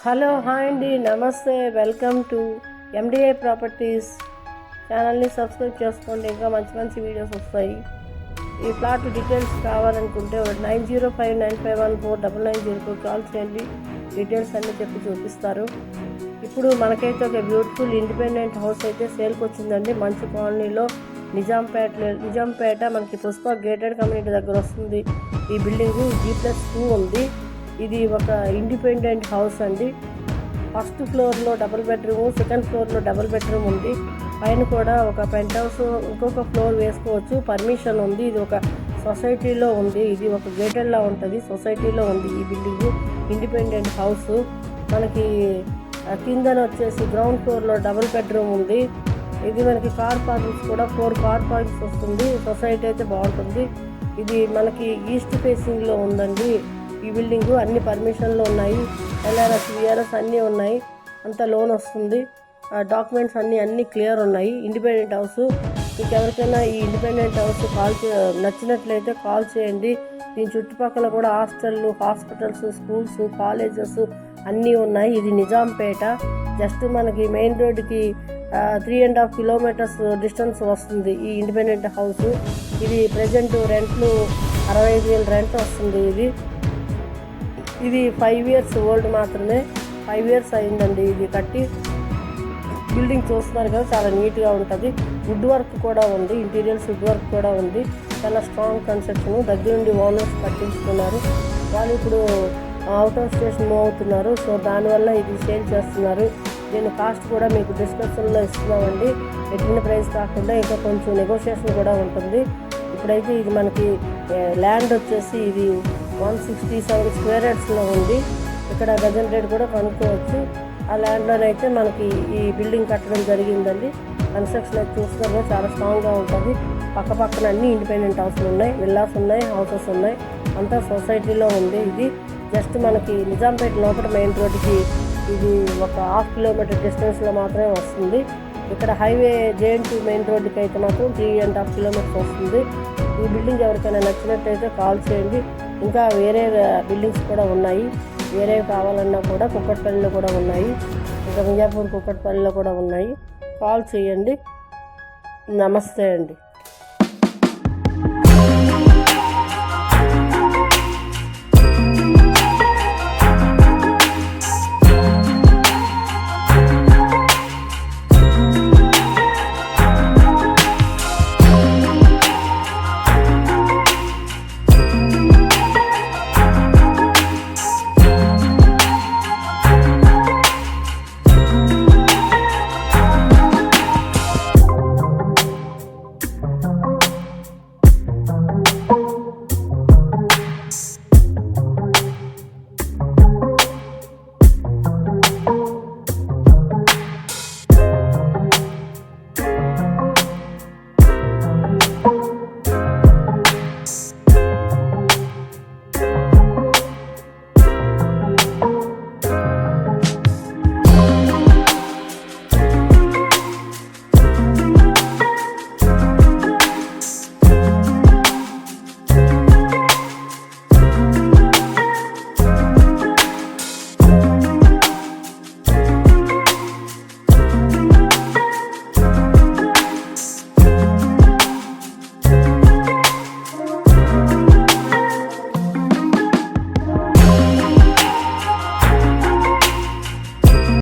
Hello hi అండి, నమస్తే. Welcome to MDI properties. ఛానల్ని సబ్స్క్రైబ్ చేసుకోండి, ఇంకా మంచి మంచి వీడియోస్ వస్తాయి. ఈ ప్లాట్ డీటెయిల్స్ కావాలనుకుంటే 9059514990కు కాల్ చేయండి. డీటెయిల్స్ అన్నీ చెప్పి చూపిస్తారు. ఇప్పుడు మనకైతే ఒక బ్యూటిఫుల్ ఇండిపెండెంట్ హౌస్ అయితే సేల్కి వచ్చిందండి. మంచి కాలనీలో నిజాంపేట మనకి పుష్ప గేటెడ్ కమ్యూనిటీ దగ్గర వస్తుంది. ఈ బిల్డింగ్ G+2 ఉంది. ఇది ఒక ఇండిపెండెంట్ హౌస్ అండి. ఫస్ట్ ఫ్లోర్లో డబుల్ బెడ్రూమ్, సెకండ్ ఫ్లోర్లో డబుల్ బెడ్రూమ్ ఉంది. పైన కూడా ఒక పెంట్ హౌస్ ఇంకొక ఫ్లోర్ వేసుకోవచ్చు, పర్మిషన్ ఉంది. ఇది ఒక సొసైటీలో ఉంది. ఇది ఒక గేటెడ్లా ఉంటుంది, సొసైటీలో ఉంది ఈ బిల్డింగ్. ఇండిపెండెంట్ హౌస్ మనకి కిందన వచ్చేసి గ్రౌండ్ ఫ్లోర్లో డబుల్ బెడ్రూమ్ ఉంది. ఇది మనకి కార్ పార్కింగ్స్ కూడా 4 కార్ పార్కింగ్స్ వస్తుంది. సొసైటీ అయితే బాగుంటుంది. ఇది మనకి ఈస్ట్ ఫేసింగ్లో ఉందండి ఈ బిల్డింగ్. అన్ని పర్మిషన్లు ఉన్నాయి, LRS VRS అన్నీ ఉన్నాయి. అంత లోన్ వస్తుంది. డాక్యుమెంట్స్ అన్నీ క్లియర్ ఉన్నాయి. ఇండిపెండెంట్ హౌస్ మీకు ఎవరికైనా ఈ ఇండిపెండెంట్ హౌస్ నచ్చినట్లయితే కాల్ చేయండి. దీని చుట్టుపక్కల కూడా హాస్పిటల్స్, స్కూల్స్, కాలేజెస్ అన్నీ ఉన్నాయి. ఇది నిజాంపేట. జస్ట్ మనకి మెయిన్ రోడ్డుకి 3.5 కిలోమీటర్స్ డిస్టెన్స్ వస్తుంది ఈ ఇండిపెండెంట్ హౌస్. ఇది ప్రజెంట్ రెంట్లు 65,000 రెంట్ వస్తుంది. ఇది 5 ఇయర్స్ ఓల్డ్ మాత్రమే. 5 ఇయర్స్ అయిందండి ఇది కట్టి. బిల్డింగ్ చూస్తున్నారు కదా, చాలా నీట్గా ఉంటుంది. వుడ్ వర్క్ కూడా ఉంది, ఇంటీరియర్స్ వుడ్ వర్క్ కూడా ఉంది. చాలా స్ట్రాంగ్ కన్స్ట్రక్షన్. దగ్గర నుండి ఓనర్స్ కట్టించుకున్నారు. వాళ్ళు ఇప్పుడు అవుట్ ఆఫ్ స్టేషన్ మూవ్ అవుతున్నారు. సో దానివల్ల ఇది సేల్ చేస్తున్నారు. దీని కాస్ట్ కూడా మీకు డిస్క్రిప్షన్లో ఇస్తున్నామండి. పెట్టిన ప్రైస్ కాకుండా ఇంకా కొంచెం నెగోషియేషన్ కూడా ఉంటుంది. ఇప్పుడైతే ఇది మనకి ల్యాండ్ వచ్చేసి ఇది 167 స్క్వేర్ యార్డ్స్లో ఉంది. ఇక్కడ గజం రేట్ కూడా కనుక్కోవచ్చు. ఆ ల్యాండ్లోనైతే మనకి ఈ బిల్డింగ్ కట్టడం జరిగిందండి. కన్స్ట్రక్షన్ అయితే చూస్తున్నారు, చాలా స్ట్రాంగ్గా ఉంటుంది. పక్కన అన్ని ఇండిపెండెంట్ హౌస్లు ఉన్నాయి, విల్లాస్ ఉన్నాయి, హౌసెస్ ఉన్నాయి. అంతా సొసైటీలో ఉంది. ఇది జస్ట్ మనకి నిజాంపేట లోపల మెయిన్ రోడ్డుకి ఇది ఒక 1/2 కిలోమీటర్ డిస్టెన్స్లో మాత్రమే వస్తుంది. ఇక్కడ హైవే JN2 మెయిన్ రోడ్డుకి అయితే మాత్రం 3.5 కిలోమీటర్స్ వస్తుంది. ఈ బిల్డింగ్ ఎవరికైనా నచ్చినట్టయితే కాల్ చేయండి. ఇంకా వేరే బిల్డింగ్స్ కూడా ఉన్నాయి. వేరే కావాలన్నా కూడా కుక్కట్పల్లిలో కూడా ఉన్నాయి, ఇంకా మియాపూర్ కుక్కట్పల్లిలో కూడా ఉన్నాయి. కాల్ చేయండి. నమస్తే అండి.